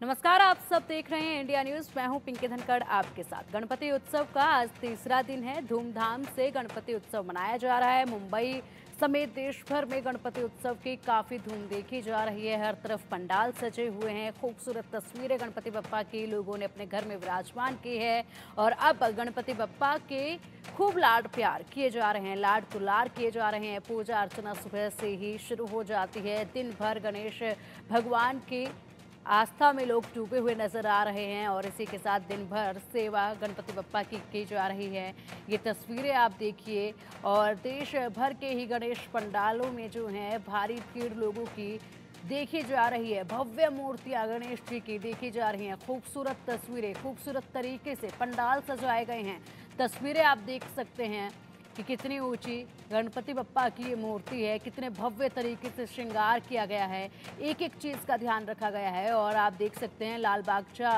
नमस्कार, आप सब देख रहे हैं इंडिया न्यूज। मैं हूं पिंकी धनखड़ आपके साथ। गणपति उत्सव का आज तीसरा दिन है। धूमधाम से गणपति उत्सव मनाया जा रहा है। मुंबई समेत देश भर में गणपति उत्सव की काफी धूम देखी जा रही है। हर तरफ पंडाल सजे हुए हैं। खूबसूरत तस्वीरें गणपति बप्पा की लोगों ने अपने घर में विराजमान की है और अब गणपति बप्पा के खूब लाड प्यार किए जा रहे हैं, लाड दुलार किए जा रहे हैं। पूजा अर्चना सुबह से ही शुरू हो जाती है। दिन भर गणेश भगवान की आस्था में लोग डूबे हुए नजर आ रहे हैं और इसी के साथ दिन भर सेवा गणपति बप्पा की जा रही है। ये तस्वीरें आप देखिए और देश भर के ही गणेश पंडालों में जो है भारी भीड़ लोगों की देखी जा रही है। भव्य मूर्तियां गणेश जी की देखी जा रही हैं। खूबसूरत तस्वीरें, खूबसूरत तरीके से पंडाल सजाए गए हैं। तस्वीरें आप देख सकते हैं कि कितनी ऊंची गणपति बप्पा की ये मूर्ति है, कितने भव्य तरीके से श्रृंगार किया गया है। एक एक चीज़ का ध्यान रखा गया है और आप देख सकते हैं लाल बागचा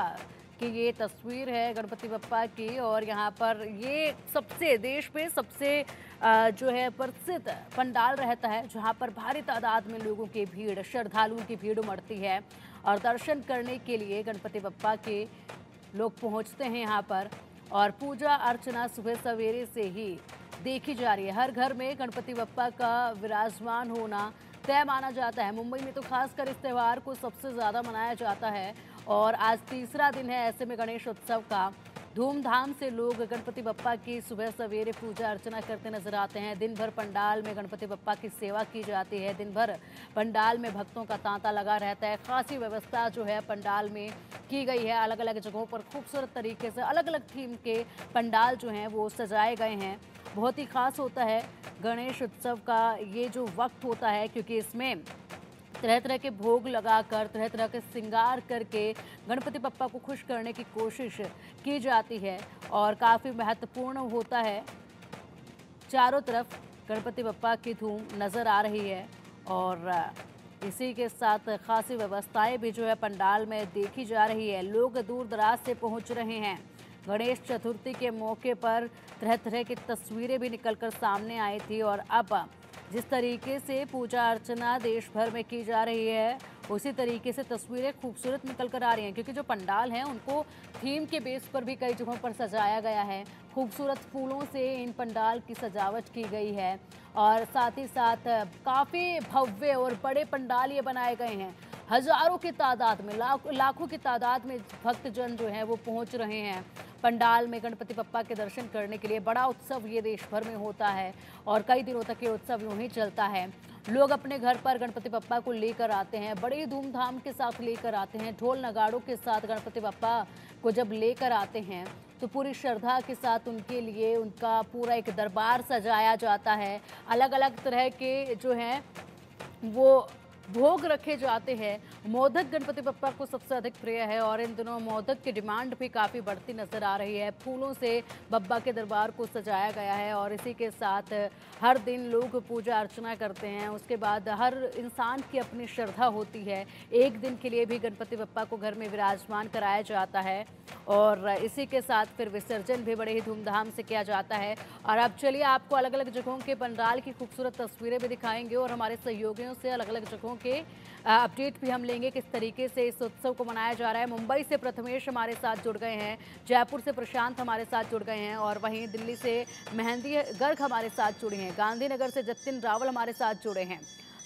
की ये तस्वीर है गणपति बप्पा की और यहाँ पर ये सबसे देश में सबसे जो है प्रसिद्ध पंडाल रहता है, जहाँ पर भारी तादाद में लोगों की भीड़, श्रद्धालुओं की भीड़ उमड़ती है और दर्शन करने के लिए गणपति बप्पा के लोग पहुँचते हैं यहाँ पर। और पूजा अर्चना सुबह सवेरे से ही देखी जा रही है। हर घर में गणपति बप्पा का विराजमान होना तय माना जाता है। मुंबई में तो खासकर इस त्यौहार को सबसे ज़्यादा मनाया जाता है और आज तीसरा दिन है। ऐसे में गणेश उत्सव का धूमधाम से लोग गणपति बप्पा की सुबह सवेरे पूजा अर्चना करते नजर आते हैं। दिन भर पंडाल में गणपति बप्पा की सेवा की जाती है। दिन भर पंडाल में भक्तों का तांता लगा रहता है। खासी व्यवस्था जो है पंडाल में की गई है। अलग अलग जगहों पर खूबसूरत तरीके से अलग अलग थीम के पंडाल जो हैं वो सजाए गए हैं। बहुत ही खास होता है गणेश उत्सव का ये जो वक्त होता है, क्योंकि इसमें तरह तरह के भोग लगाकर, तरह तरह के श्रृंगार करके गणपति बप्पा को खुश करने की कोशिश की जाती है और काफ़ी महत्वपूर्ण होता है। चारों तरफ गणपति बप्पा की धूम नज़र आ रही है और इसी के साथ खासी व्यवस्थाएं भी जो है पंडाल में देखी जा रही है। लोग दूर दराज से पहुंच रहे हैं। गणेश चतुर्थी के मौके पर तरह तरह की तस्वीरें भी निकलकर सामने आई थी और अब जिस तरीके से पूजा अर्चना देश भर में की जा रही है उसी तरीके से तस्वीरें खूबसूरत निकल कर आ रही हैं, क्योंकि जो पंडाल हैं उनको थीम के बेस पर भी कई जगहों पर सजाया गया है। खूबसूरत फूलों से इन पंडाल की सजावट की गई है और साथ ही साथ काफ़ी भव्य और बड़े पंडाल ये बनाए गए हैं। हजारों की तादाद में, लाखों की तादाद में भक्तजन जो हैं वो पहुंच रहे हैं पंडाल में गणपति बप्पा के दर्शन करने के लिए। बड़ा उत्सव ये देश भर में होता है और कई दिनों तक ये उत्सव यूं ही चलता है। लोग अपने घर पर गणपति बप्पा को लेकर आते हैं, बड़े ही धूमधाम के साथ लेकर आते हैं। ढोल नगाड़ों के साथ गणपति बप्पा को जब लेकर आते हैं तो पूरी श्रद्धा के साथ उनके लिए उनका पूरा एक दरबार सजाया जाता है। अलग अलग तरह के जो हैं वो भोग रखे जाते हैं। मोदक गणपति बप्पा को सबसे अधिक प्रिय है और इन दिनों मोदक की डिमांड भी काफ़ी बढ़ती नज़र आ रही है। फूलों से बप्पा के दरबार को सजाया गया है और इसी के साथ हर दिन लोग पूजा अर्चना करते हैं। उसके बाद हर इंसान की अपनी श्रद्धा होती है। एक दिन के लिए भी गणपति बप्पा को घर में विराजमान कराया जाता है और इसी के साथ फिर विसर्जन भी बड़े ही धूमधाम से किया जाता है। और अब चलिए आपको अलग अलग जगहों के पंडाल की खूबसूरत तस्वीरें भी दिखाएंगे और हमारे सहयोगियों से अलग अलग जगहों के अपडेट भी हम लेंगे किस तरीके से इस उत्सव को मनाया जा रहा है। मुंबई से प्रथमेश हमारे साथ जुड़ गए हैं, जयपुर से प्रशांत हमारे साथ जुड़ गए हैं और वहीं दिल्ली से मेहंदी गर्ग हमारे साथ जुड़ी हैं, गांधीनगर से जतिन रावल हमारे साथ जुड़े हैं।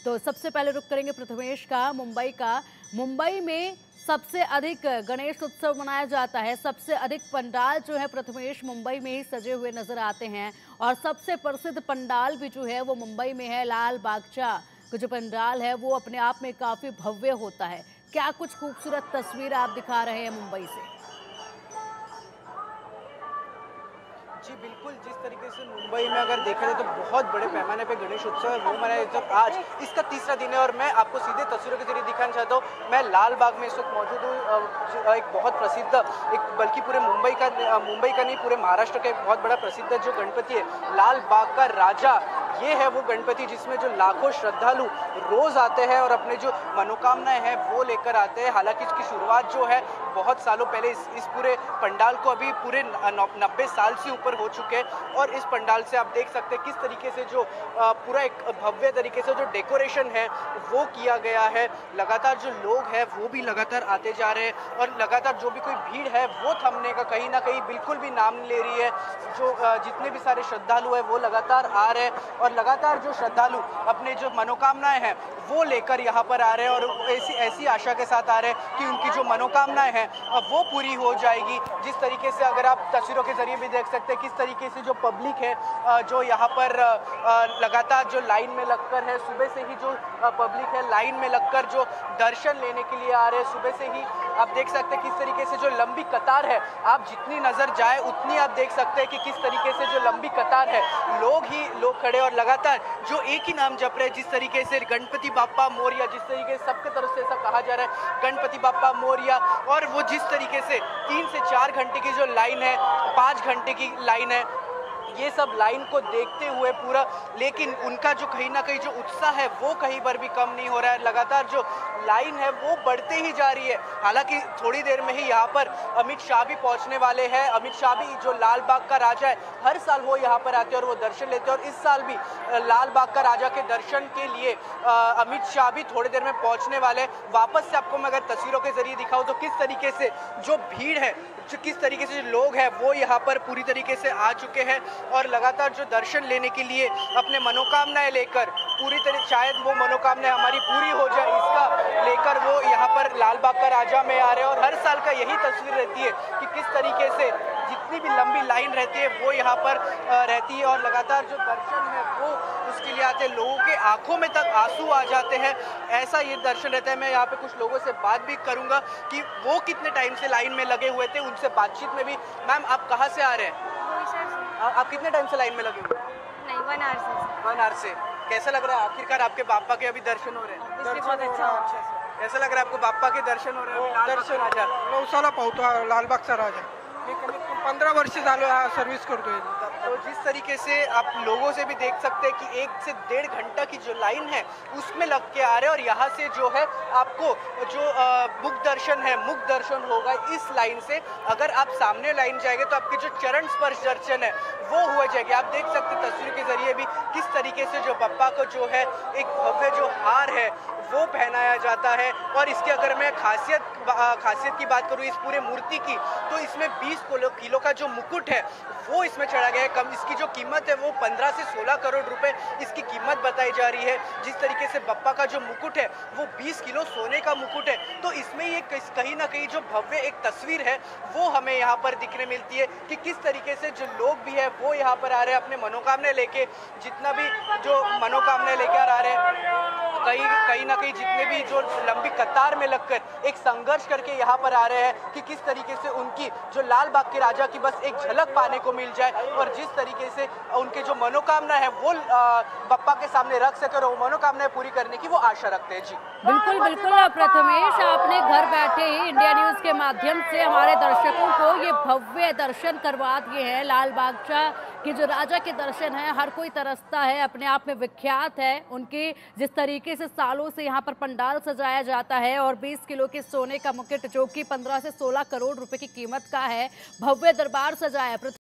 तो सबसे पहले रुक करेंगे प्रथमेश का, मुंबई का। मुंबई में सबसे अधिक गणेश उत्सव मनाया जाता है। सबसे अधिक पंडाल जो है प्रथमेश मुंबई में ही सजे हुए नजर आते हैं और सबसे प्रसिद्ध पंडाल भी जो है वो मुंबई में है। लाल बागचा का जो पंडाल है वो अपने आप में काफ़ी भव्य होता है। क्या कुछ खूबसूरत तस्वीर आप दिखा रहे हैं मुंबई से? जी बिल्कुल, जिस तरीके से मुंबई में अगर देखा जाए तो बहुत बड़े पैमाने पे गणेश उत्सव है वो मनाया जब आज इसका तीसरा दिन है और मैं आपको सीधे तस्वीरों के जरिए दिखाना चाहता हूँ। मैं लाल बाग में इस वक्त मौजूद हूँ। एक बहुत प्रसिद्ध, एक बल्कि पूरे मुंबई का नहीं पूरे महाराष्ट्र का एक बहुत बड़ा प्रसिद्ध जो गणपति है लाल बाग का राजा, ये है वो गणपति जिसमें जो लाखों श्रद्धालु रोज आते हैं और अपने जो मनोकामनाएं हैं वो लेकर आते हैं। हालांकि इसकी शुरुआत जो है बहुत सालों पहले इस पूरे पंडाल को अभी पूरे 90 साल से ऊपर हो चुके हैं और इस पंडाल से आप देख सकते हैं किस तरीके से जो पूरा एक भव्य तरीके से जो डेकोरेशन है वो किया गया है। लगातार जो लोग हैं वो भी लगातार आते जा रहे हैं और लगातार जो भी कोई भीड़ है वो थमने का कहीं ना कहीं बिल्कुल भी नाम नहीं ले रही है। जो जितने भी सारे श्रद्धालु हैं वो लगातार आ रहे हैं और लगातार जो श्रद्धालु अपने जो मनोकामनाएं हैं वो लेकर यहाँ पर आ रहे हैं और ऐसी आशा के साथ आ रहे हैं कि उनकी जो मनोकामनाएं हैं वो पूरी हो जाएगी। जिस तरीके से अगर आप तस्वीरों के जरिए भी देख सकते हैं किस तरीके से जो पब्लिक है जो यहाँ पर लगातार जो लाइन में लगकर है, सुबह से ही जो पब्लिक है लाइन में लगकर जो दर्शन लेने के लिए आ रहे हैं। सुबह से ही आप देख सकते हैं किस तरीके से जो लंबी कतार है, आप जितनी नज़र जाए उतनी आप देख सकते हैं कि किस तरीके से जो लंबी कतार है लोग खड़े और लगातार जो एक ही नाम जप रहे हैं। जिस तरीके से गणपति बाप्पा मोरिया, जिस तरीके से सबके तरफ से ऐसा कहा जा रहा है गणपति बाप्पा मोरिया, और वो जिस तरीके से 3 से 4 घंटे की जो लाइन है, 5 घंटे की लाइन है, ये सब लाइन को देखते हुए पूरा, लेकिन उनका जो कहीं ना कहीं जो उत्साह है वो कहीं पर भी कम नहीं हो रहा है। लगातार जो लाइन है वो बढ़ते ही जा रही है। हालांकि थोड़ी देर में ही यहाँ पर अमित शाह भी पहुँचने वाले हैं। अमित शाह भी जो लाल बाग का राजा है, हर साल वो यहाँ पर आते हैं और वो दर्शन लेते हैं और इस साल भी लाल बाग का राजा के दर्शन के लिए अमित शाह भी थोड़ी देर में पहुँचने वाले हैं। वापस से आपको मैं अगर तस्वीरों के जरिए दिखाऊँ तो किस तरीके से जो भीड़ है, जो किस तरीके से जो लोग हैं वो यहाँ पर पूरी तरीके से आ चुके हैं और लगातार जो दर्शन लेने के लिए अपने मनोकामनाएं लेकर पूरी तरह, शायद वो मनोकामनाएं हमारी पूरी हो जाए इसका लेकर वो यहाँ पर लाल बाग का राजा में आ रहे हैं। और हर साल का यही तस्वीर रहती है कि किस तरीके से जितनी भी लंबी लाइन रहती है वो यहाँ पर रहती है और लगातार जो दर्शन है वो उसके लिए आते हैं। लोगों के आंखों में तक आंसू आ जाते हैं, ऐसा ये दर्शन रहता है। मैं यहाँ पे कुछ लोगों से बात भी करूँगा कि वो कितने टाइम से लाइन में लगे हुए थे, उनसे बातचीत में भी। मैम, आप कहाँ से आ रहे हैं? आप कितने टाइम से लाइन में लगे हुए? नहीं, 1 आवर से। 1 आवर से। कैसा लग रहा है आखिरकार आपके बाप्पा के अभी दर्शन हो रहे हैं? बहुत अच्छा। ऐसा लग रहा है आपको बाप्पा के दर्शन हो रहे हैं? दर्शन राजा नवसाला पावतो लालबागचा राजा। मी कमीत कमी 15 वर्ष झालो हा सर्व्हिस करतोय। तो जिस तरीके से आप लोगों से भी देख सकते हैं कि 1 से 1.5 घंटा की जो लाइन है उसमें लग के आ रहे हैं और यहाँ से जो है आपको जो मुख दर्शन है, मुख दर्शन होगा इस लाइन से। अगर आप सामने लाइन जाएंगे तो आपके जो चरण स्पर्श दर्शन है वो हुआ जाएगी। आप देख सकते हैं तस्वीर के जरिए भी किस तरीके से जो बप्पा को जो है एक भव्य जो हार है वो पहनाया जाता है। और इसकी अगर मैं खासियत की बात करूँ इस पूरे मूर्ति की, तो इसमें 20 किलो का जो मुकुट है वो इसमें चढ़ा गया है। कम इसकी जो कीमत है वो 15 से 16 करोड़ रुपए इसकी कीमत बताई जा रही है। जिस तरीके से बप्पा का जो मुकुट है वो 20 किलो सोने का मुकुट है, तो इसमें ये कहीं ना कहीं जो भव्य एक तस्वीर है वो हमें यहाँ पर दिखने मिलती है कि किस तरीके से जो लोग भी है वो यहाँ पर आ रहे हैं अपने मनोकामनाएं लेके। जितना भी जो मनोकामनाएं लेकर आ रहे हैं, कहीं ना कहीं जितने भी जो लंबी कतार में लगकर एक संघर्ष करके यहाँ पर आ रहे हैं कि किस तरीके से उनकी जो लाल बाग के राजा की बस एक झलक पाने को मिल जाए और जिस तरीके से उनके जो मनोकामना है वो बप्पा के सामने रख सके और वो मनोकामनाएं पूरी करने की वो आशा रखते हैं। जी बिल्कुल बिल्कुल प्रथमेश, आपने घर बैठे ही इंडिया न्यूज के माध्यम से हमारे दर्शकों को ये भव्य दर्शन करवा दिए हैं। लाल बागचा के जो राजा के दर्शन है, हर कोई तरसता है, अपने आप में विख्यात है उनके जिस तरीके से सालों से यहाँ पर पंडाल सजाया जाता है और 20 किलो के सोने का मुकुट जो कि 15 से 16 करोड़ रुपए की कीमत का है, भव्य दरबार सजाया।